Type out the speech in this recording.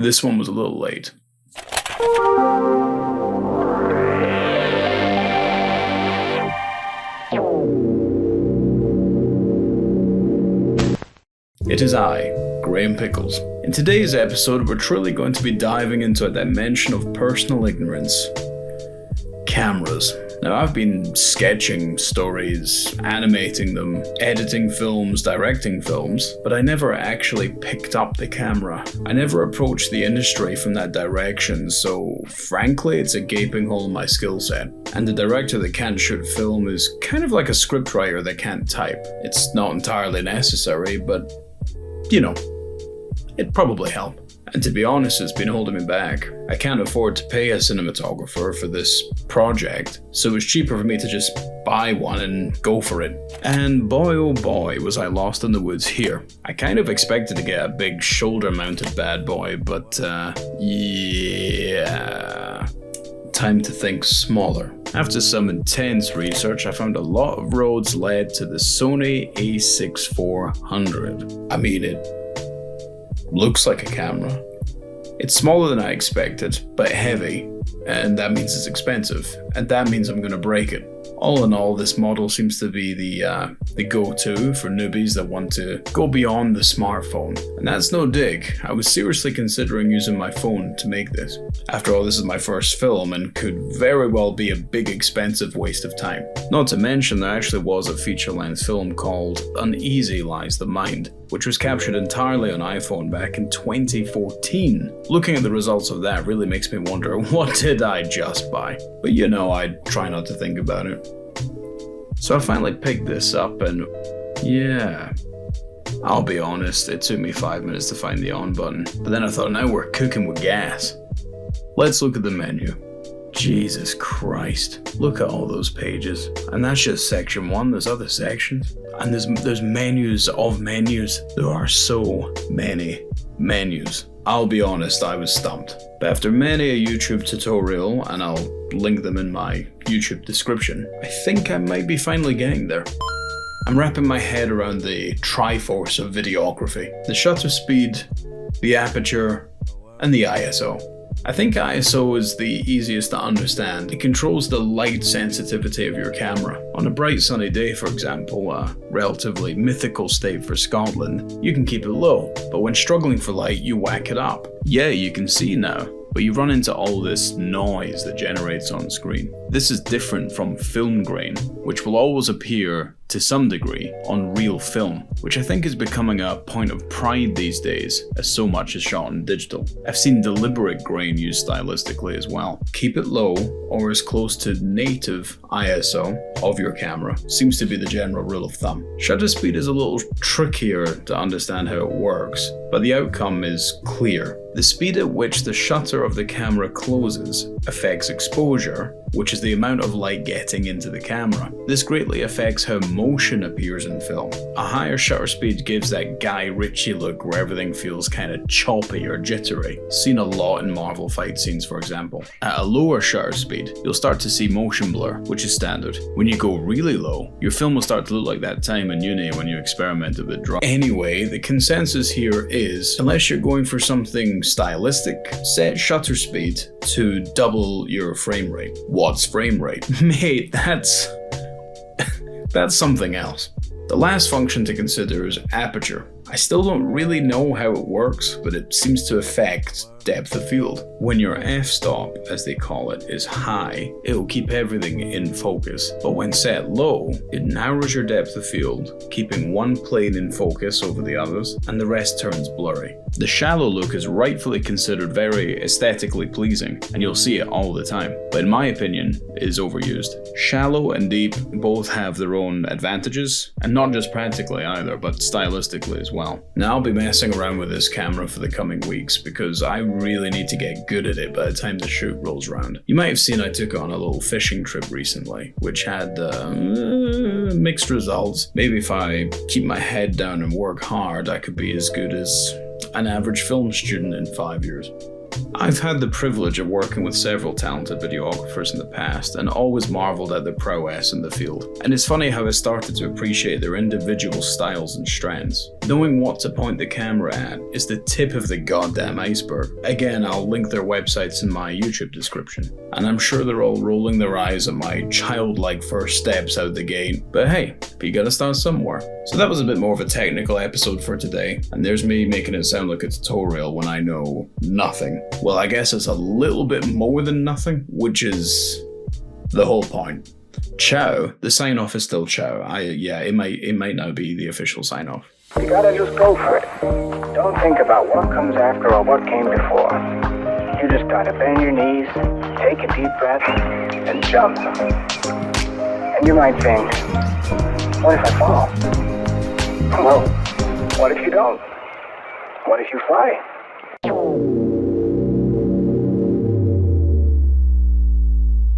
This one was a little late. It is I, Graham Pickles. In today's episode, we're truly going to be diving into a dimension of personal ignorance. Cameras. Now, I've been sketching stories, animating them, editing films, directing films, but I never actually picked up the camera. I never approached the industry from that direction, so frankly, it's a gaping hole in my skill set. And the director that can't shoot film is kind of like a scriptwriter that can't type. It's not entirely necessary, but, you know, it'd probably help. And to be honest, it's been holding me back. I can't afford to pay a cinematographer for this project, so it's cheaper for me to just buy one and go for it. And boy oh boy was I lost in the woods here. I kind of expected to get a big shoulder-mounted bad boy, but yeah, time to think smaller. After some intense research, I found a lot of roads led to the Sony a6400. I mean, it looks like a camera. It's smaller than I expected, but heavy, and that means it's expensive, and that means I'm gonna break it. All in all, this model seems to be the go-to for newbies that want to go beyond the smartphone. And that's no dig. I was seriously considering using my phone to make this. After all, this is my first film and could very well be a big expensive waste of time. Not to mention there actually was a feature-length film called Uneasy Lies the Mind, which was captured entirely on iPhone back in 2014. Looking at the results of that really makes me wonder, what did I just buy? But you know, I try not to think about it. So I finally picked this up and yeah, I'll be honest, it took me 5 minutes to find the on button. But then I thought, now we're cooking with gas. Let's look at the menu. Jesus Christ, look at all those pages. And that's just section 1, there's other sections. And there's menus of menus. There are so many menus. I'll be honest, I was stumped. But after many a YouTube tutorial, and I'll link them in my YouTube description, I think I might be finally getting there. I'm wrapping my head around the triforce of videography. The shutter speed, the aperture, and the ISO. I think ISO is the easiest to understand. It controls the light sensitivity of your camera. On a bright sunny day, for example, a relatively mythical state for Scotland, you can keep it low, but when struggling for light, you whack it up. Yeah, you can see now, but you run into all this noise that generates on screen. This is different from film grain, which will always appear to some degree on real film, which I think is becoming a point of pride these days as so much is shot in digital. I've seen deliberate grain used stylistically as well. Keep it low or as close to native ISO of your camera seems to be the general rule of thumb. Shutter speed is a little trickier to understand how it works, but the outcome is clear. The speed at which the shutter of the camera closes affects exposure, which is the amount of light getting into the camera. This greatly affects how motion appears in film. A higher shutter speed gives that Guy Ritchie look where everything feels kind of choppy or jittery. Seen a lot in Marvel fight scenes, for example. At a lower shutter speed, you'll start to see motion blur, which is standard. When you go really low, your film will start to look like that time in uni when you experimented with drawing. Anyway, the consensus here is, unless you're going for something stylistic, set shutter speed to double your frame rate. What's frame rate? Mate, that's something else. The last function to consider is aperture. I still don't really know how it works, but it seems to affect depth of field. When your f-stop, as they call it, is high, it'll keep everything in focus. But when set low, it narrows your depth of field, keeping one plane in focus over the others, and the rest turns blurry. The shallow look is rightfully considered very aesthetically pleasing, and you'll see it all the time, but in my opinion, it is overused. Shallow and deep both have their own advantages, and not just practically either, but stylistically as well. Now I'll be messing around with this camera for the coming weeks, because I really need to get good at it by the time the shoot rolls around. You might have seen I took it on a little fishing trip recently, which had mixed results. Maybe if I keep my head down and work hard, I could be as good as an average film student in 5 years. I've had the privilege of working with several talented videographers in the past and always marveled at their prowess in the field. And it's funny how I started to appreciate their individual styles and strengths. Knowing what to point the camera at is the tip of the goddamn iceberg. Again, I'll link their websites in my YouTube description. And I'm sure they're all rolling their eyes at my childlike first steps out the gate. But hey, you gotta start somewhere. So that was a bit more of a technical episode for today, and there's me making it sound like a tutorial when I know nothing. Well, I guess it's a little bit more than nothing, which is the whole point. Ciao. The sign off is still ciao. It might now be the official sign off. You gotta just go for it. Don't think about what comes after or what came before. You just gotta bend your knees, take a deep breath, and jump. And you might think, what if I fall? Well, what if you don't? What if you fly?